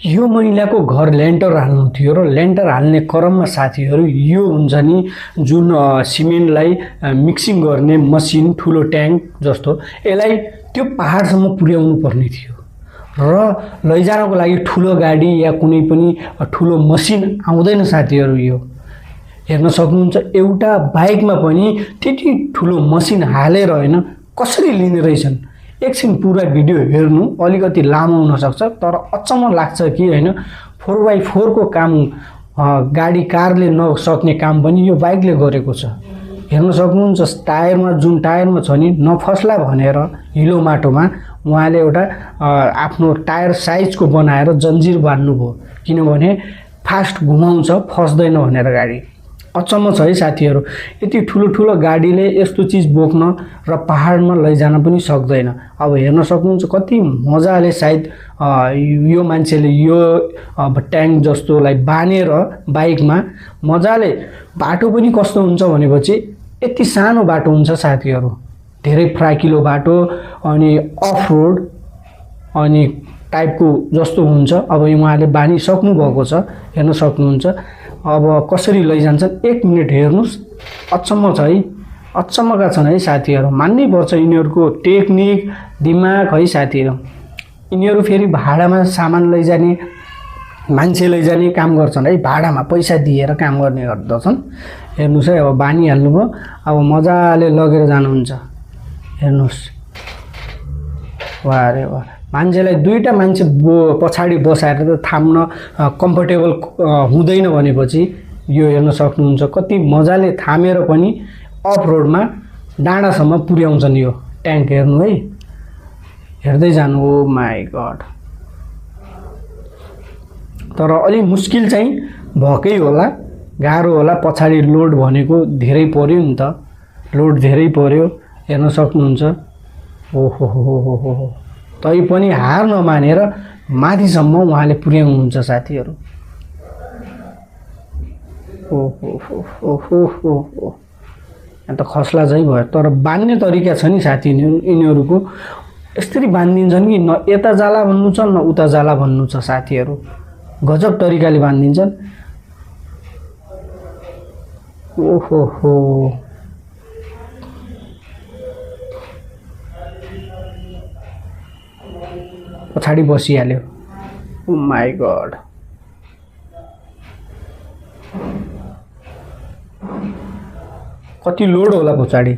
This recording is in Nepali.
यो महिलाको घर लेन्टर हाल्नु थियो र लेन्टर हाल्ने क्रममा साथीहरू यो हुन्छ नि जुन सिमेन्टलाई मिक्सिङ गर्ने मसिन ठुलो ट्याङ्क जस्तो यसलाई त्यो पहाडसम्म पुर्याउनु पर्ने थियो र लैजानको लागि ठुलो गाडी या कुनै पनि ठुलो मसिन आउँदैन साथीहरू। यो हेर्न सक्नुहुन्छ एउटा बाइकमा पनि त्यति ठुलो मसिन हालेर हैन कसरी लिने रहेछन्। एकछिन पुरा भिडियो हेर्नु, अलिकति लामो हुन सक्छ तर अचम्म लाग्छ कि हैन 4x4 को काम गाडी कारले नसक्ने काम पनि यो बाइकले गरेको छ। हेर्न सक्नुहुन्छ टायरमा जुन टायरमा छ नि नफस्ला भनेर हिलो माटोमा उहाँले एउटा आफ्नो टायर साइजको बनाएर जन्जिर बान्नुभयो किनभने फास्ट घुमाउँछ फस्दैन भनेर गाडी। अचम्म छ है साथीहरू, यति ठुलो ठुलो गाडीले यस्तो चीज बोक्न र पहाडमा लैजान पनि सक्दैन। अब हेर्न सक्नुहुन्छ कति मजाले सायद यो मान्छेले यो ट्याङ्क जस्तोलाई बानेर बाइकमा मजाले बाटो पनि कस्तो हुन्छ भनेपछि यति सानो बाटो हुन्छ साथीहरू, धेरै फ्राकिलो बाटो अनि अफ रोड अनि टाइपको जस्तो हुन्छ। अब उहाँले बानिसक्नु भएको छ, हेर्न सक्नुहुन्छ। अब कसरी लैजान्छन् 1 मिनेट हेर्नुस्, अचम्म छ है, अचम्मका छन् है साथीहरू। मान्नै पर्छ यिनीहरूको टेक्निक दिमाग है साथीहरू। यिनीहरू फेरि भाडामा सामान लैजाने मान्छे लैजाने काम गर्छन् है, भाडामा पैसा दिएर काम गर्ने गर्दछन्। हेर्नुस् है अब बानिहाल्नुभयो, अब मजाले लगेर जानुहुन्छ। हेर्नुस् वाह रे वाह, मान्छेलाई दुईटा मान्छे पछाडि बसाएर त थाम्न कम्फर्टेबल हुँदैन भनेपछि यो हेर्न सक्नुहुन्छ कति मजाले थामेर पनि अफ रोडमा डाँडासम्म पुर्याउँछन् यो ट्याङ्क। हेर्नु है, हेर्दै जानु। ओ माई गड, तर अलि मुस्किल चाहिँ भएकै होला, गाह्रो होला। पछाडि लोड भनेको धेरै पर्यो नि त, लोड धेरै पर्यो। हेर्न सक्नुहुन्छ। ओहो हो, तै पनि हार नमानेर माथिसम्म उहाँले पुर्याउनुहुन्छ साथीहरू। ओहो यहाँ त खस्ला चाहिँ भयो। तर बान्ने तरिका छ नि साथी यिनीहरूको, यसरी बान्दिन्छन् कि न यता जाला भन्नु छ न उता जाला भन्नु छ साथीहरू। गजब तरिकाले बान्दिन्छन्। ओहो हो, पछाडि बसिहाल्यो। ओ माई गड, कति लोड होला पछाडि।